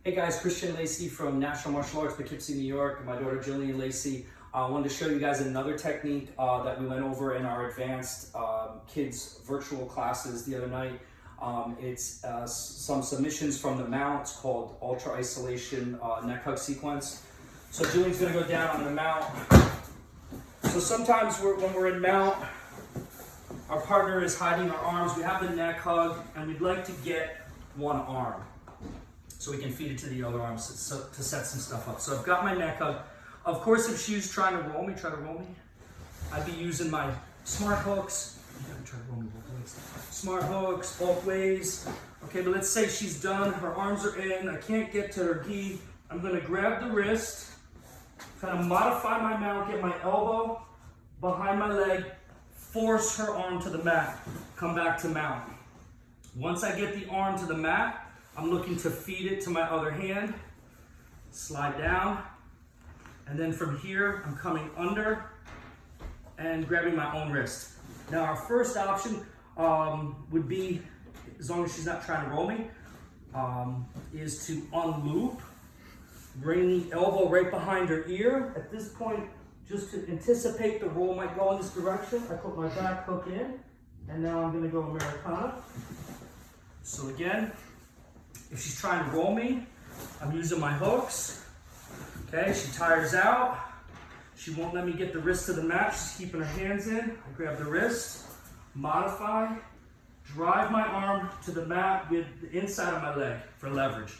Hey guys, Christian Lacey from National Martial Arts, Poughkeepsie, New York, and my daughter Jillian Lacey. I wanted to show you guys another technique that we went over in our advanced kids virtual classes the other night. It's some submissions from the mount. It's called Ultra Isolation Neck Hug Sequence. So Jillian's gonna go down on the mount. So sometimes when we're in mount, our partner is hiding our arms. We have the neck hug, and we'd like to get one arm so we can feed it to the other arm to set some stuff up. So I've got my neck hug. Of course, if she's trying to roll me, I'd be using my smart hooks. You gotta try to roll me both ways. Smart hooks, both ways. Okay, but let's say she's done, her arms are in, I can't get to her gi. I'm gonna grab the wrist, kind of modify my mount, get my elbow behind my leg, force her arm to the mat, come back to mount. Once I get the arm to the mat, I'm looking to feed it to my other hand, slide down, and then from here, I'm coming under and grabbing my own wrist. Now our first option would be, as long as she's not trying to roll me, is to unloop, bring the elbow right behind her ear. At this point, just to anticipate the roll might go in this direction, I put my back hook in, and now I'm gonna go Americana. So again, if she's trying to roll me, I'm using my hooks. Okay, she tires out. She won't let me get the wrist to the mat. She's keeping her hands in. I grab the wrist, modify, drive my arm to the mat with the inside of my leg for leverage.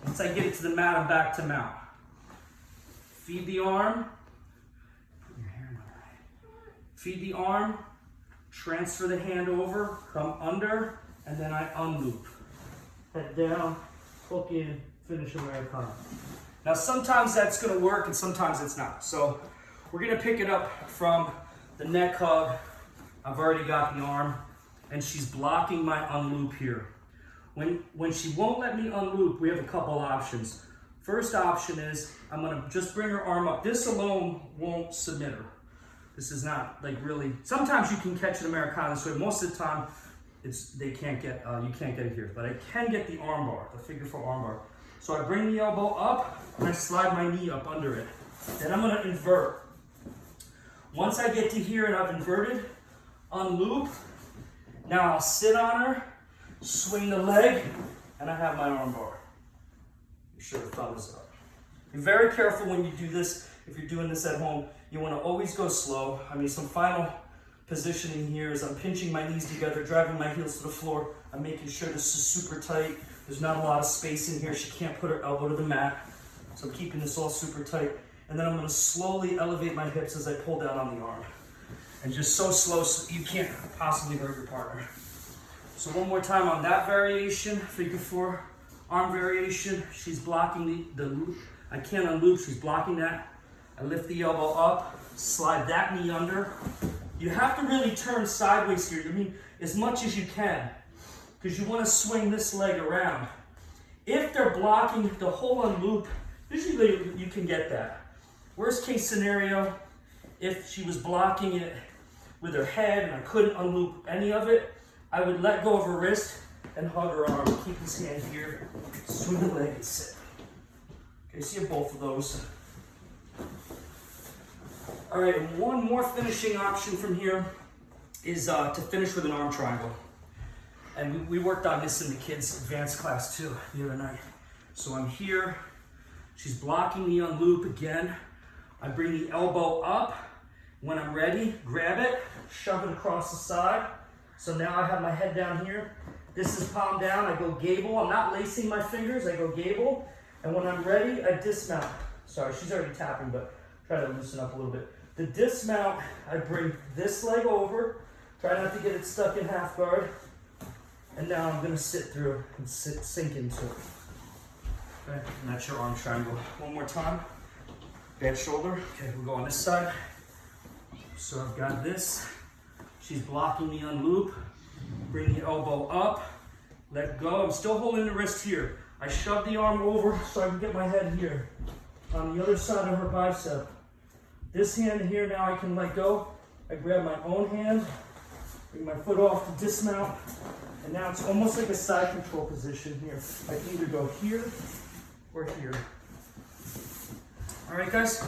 Once I get it to the mat, I'm back to mount. Feed the arm. Put your hand on her head. Feed the arm, transfer the hand over, come under, and then I unloop. Head down, hook in, finish Americana. Now sometimes that's gonna work and sometimes it's not. So we're gonna pick it up from the neck hug. I've already got the arm and she's blocking my unloop here. When she won't let me unloop, we have a couple options. First option is I'm gonna just bring her arm up. This alone won't submit her. This is not like really, sometimes you can catch an Americana this way. Most of the time, you can't get it here, but I can get the arm bar, the figure 4 arm bar. So I bring the elbow up and I slide my knee up under it. Then I'm gonna invert. Once I get to here and I've inverted, unloop. Now I'll sit on her, swing the leg, and I have my arm bar. Make sure the thumb is up. Be very careful when you do this. If you're doing this at home, you wanna always go slow. I mean, some final positioning here is I'm pinching my knees together, driving my heels to the floor. I'm making sure this is super tight. There's not a lot of space in here. She can't put her elbow to the mat. So I'm keeping this all super tight. And then I'm gonna slowly elevate my hips as I pull down on the arm. And just so slow so you can't possibly hurt your partner. So one more time on that variation, figure 4 arm variation. She's blocking the loop. I can't unloop, she's blocking that. I lift the elbow up, slide that knee under. You have to really turn sideways here. I mean, as much as you can, because you want to swing this leg around. If they're blocking the whole unloop, usually you can get that. Worst case scenario, if she was blocking it with her head and I couldn't unloop any of it, I would let go of her wrist and hug her arm. Keep this hand here, swing the leg and sit. Okay, so you have both of those. All right, and one more finishing option from here is to finish with an arm triangle. And we worked on this in the kids' advanced class too the other night. So I'm here, she's blocking the unloop again. I bring the elbow up. When I'm ready, grab it, shove it across the side. So now I have my head down here. This is palm down, I go gable. I'm not lacing my fingers, I go gable. And when I'm ready, I dismount. Sorry, she's already tapping, but try to loosen up a little bit. The dismount, I bring this leg over, try not to get it stuck in half guard. And now I'm gonna sit through and sink into it. Okay, and that's your arm triangle. One more time. Bad shoulder. Okay, we'll go on this side. So I've got this. She's blocking the unloop. Bring the elbow up. Let go. I'm still holding the wrist here. I shove the arm over so I can get my head here. On the other side of her bicep. This hand here now I can let go. I grab my own hand. Bring my foot off to dismount. And now it's almost like a side control position here. I can either go here or here. All right, guys.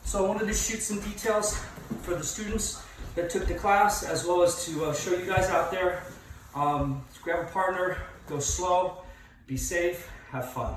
So I wanted to shoot some details for the students that took the class, as well as to show you guys out there. Grab a partner, go slow, be safe, have fun.